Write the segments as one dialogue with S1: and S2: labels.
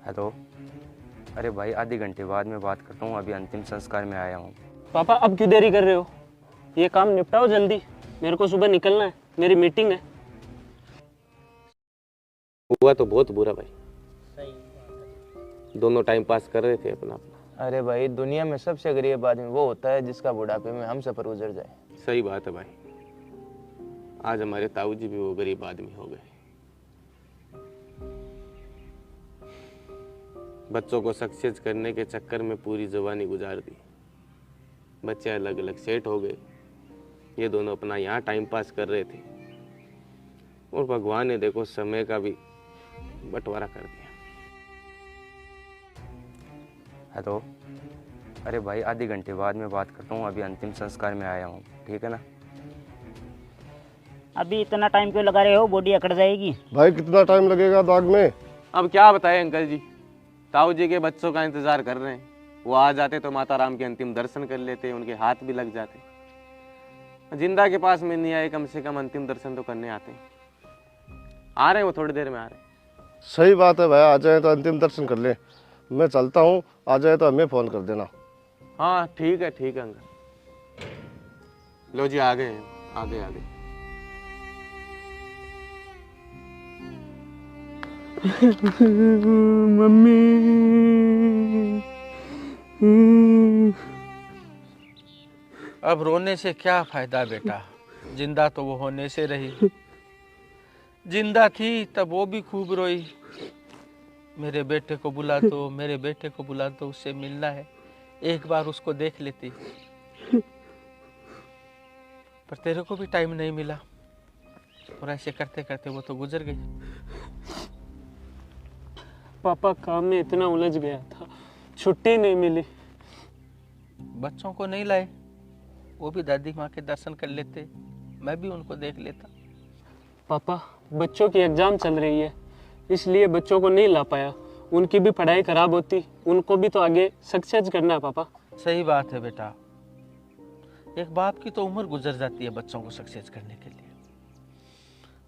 S1: Hello. अरे भाई, आधे घंटे बाद मैं बात करता हूँ, अभी अंतिम संस्कार में आया हूँ।
S2: पापा अब क्यों देरी कर रहे हो? ये काम निपटाओ जल्दी, मेरे को सुबह निकलना है, मेरी मीटिंग है।
S3: हुआ तो बहुत बुरा भाई। दोनों टाइम पास कर रहे थे अपना अपना।
S4: अरे भाई, दुनिया में सबसे गरीब आदमी वो होता है जिसका बुढ़ापे में हम सफर गुजर जाए।
S3: सही बात है भाई। आज हमारे ताऊ जी भी वो गरीब आदमी हो गए। बच्चों को सक्सेस करने के चक्कर में पूरी जवानी गुजार दी। बच्चे अलग अलग सेट हो गए। ये दोनों अपना यहाँ टाइम पास कर रहे थे और भगवान ने देखो समय का भी बंटवारा कर दिया।
S1: हेलो। अरे भाई, आधे घंटे बाद मैं बात करता हूँ, अभी अंतिम संस्कार में आया हूँ, ठीक है ना?
S5: अभी इतना टाइम क्यों लगा रहे हो? बॉडी अकड़ जाएगी।
S6: भाई कितना टाइम लगेगा दाग में?
S3: अब क्या बताएं अंकल जी, ताऊ जी के बच्चों का इंतजार कर रहे हैं। वो आ जाते तो माता राम के अंतिम दर्शन कर लेते, उनके हाथ भी लग जाते। जिंदा के पास में नहीं आए, कम से कम अंतिम दर्शन तो करने आते। आ रहे हैं, वो थोड़ी देर में आ रहे हैं।
S6: सही बात है भाई, आ जाए तो अंतिम दर्शन कर ले। मैं चलता हूँ, आ जाए तो हमें फोन कर देना।
S3: हाँ ठीक है अंकल। लो जी, आ गए आगे आगे।
S2: मम्मी।
S7: अब रोने से क्या फायदा बेटा, जिंदा तो वो होने से रही। जिंदा थी तब वो भी खूब रोई, मेरे बेटे को बुला दो, मेरे बेटे को बुला दो, उससे मिलना है, एक बार उसको देख लेती। पर तेरे को भी टाइम नहीं मिला और ऐसे करते करते वो तो गुजर गई।
S2: पापा काम में इतना उलझ गया था, छुट्टी नहीं मिली।
S7: बच्चों को नहीं लाए, वो भी दादी माँ के दर्शन कर लेते, मैं भी उनको देख लेता।
S2: पापा बच्चों की एग्जाम चल रही है, इसलिए बच्चों को नहीं ला पाया। उनकी भी पढ़ाई खराब होती, उनको भी तो आगे सक्सेस करना है पापा।
S7: सही बात है बेटा, एक बाप की तो उम्र गुजर जाती है बच्चों को सक्सेस करने के लिए।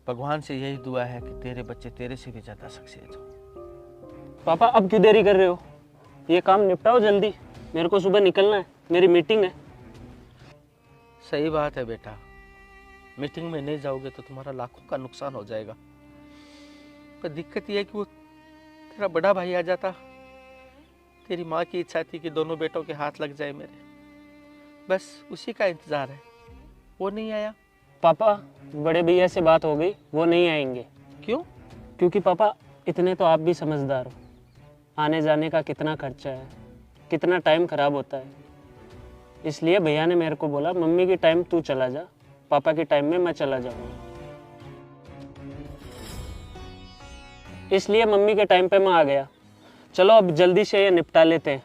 S7: भगवान से यही दुआ है कि तेरे बच्चे तेरे से भी ज्यादा सक्सेस हो।
S2: पापा अब क्यों देरी कर रहे हो? ये काम निपटाओ जल्दी, मेरे को सुबह निकलना है, मेरी मीटिंग है।
S7: सही बात है बेटा, मीटिंग में नहीं जाओगे तो तुम्हारा लाखों का नुकसान हो जाएगा। पर दिक्कत यह है कि वो तेरा बड़ा भाई आ जाता। तेरी माँ की इच्छा थी कि दोनों बेटों के हाथ लग जाए मेरे, बस उसी का इंतजार है। वो नहीं आया।
S2: पापा बड़े भैया से बात हो गई, वो नहीं आएंगे।
S7: क्यों?
S2: क्योंकि पापा इतने तो आप भी समझदार हो, आने जाने का कितना खर्चा है, कितना टाइम खराब होता है। इसलिए भैया ने मेरे को बोला मम्मी की टाइम तू चला जा, पापा की टाइम में मैं चला जाऊंगा। इसलिए मम्मी के टाइम पे मैं आ गया। चलो अब जल्दी से ये निपटा लेते हैं।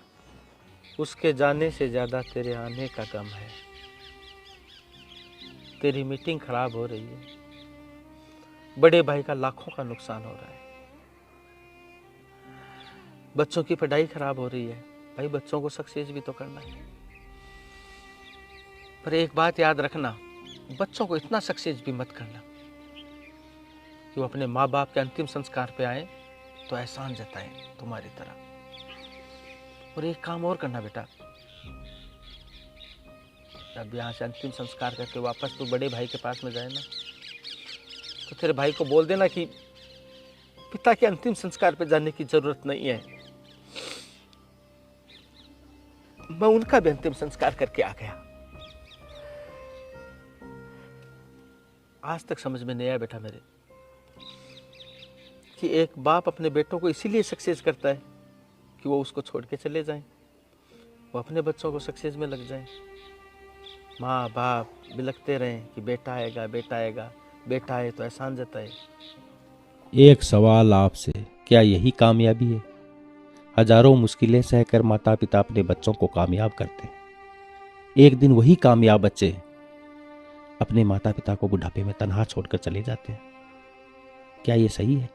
S7: उसके जाने से ज्यादा तेरे आने का गम है। तेरी मीटिंग खराब हो रही है, बड़े भाई का लाखों का नुकसान हो रहा है, बच्चों की पढ़ाई खराब हो रही है। भाई बच्चों को सक्सेस भी तो करना है। पर एक बात याद रखना, बच्चों को इतना सक्सेस भी मत करना कि वो अपने माँ बाप के अंतिम संस्कार पे आए तो एहसान जताएं तुम्हारी तरह। और एक काम और करना बेटा, जब यहाँ से अंतिम संस्कार करके वापस तो बड़े भाई के पास में जाए ना, तो तेरे भाई को बोल देना कि पिता के अंतिम संस्कार पे जाने की जरूरत नहीं है, मैं उनका भी अंतिम संस्कार करके आ गया। आज तक समझ में नहीं आया बेटा मेरे कि एक बाप अपने बेटों को इसीलिए सक्सेस करता है कि वो उसको छोड़ के चले जाएं, वो अपने बच्चों को सक्सेस में लग जाएं। माँ बाप बिलखते रहें कि बेटा आएगा, बेटा आएगा, बेटा आए तो एहसान जताए।
S8: एक सवाल आपसे, क्या यही कामयाबी है? हजारों मुश्किलें सहकर माता पिता अपने बच्चों को कामयाब करते हैं। एक दिन वही कामयाब बच्चे अपने माता पिता को बुढ़ापे में तन्हा छोड़कर चले जाते हैं। क्या ये सही है?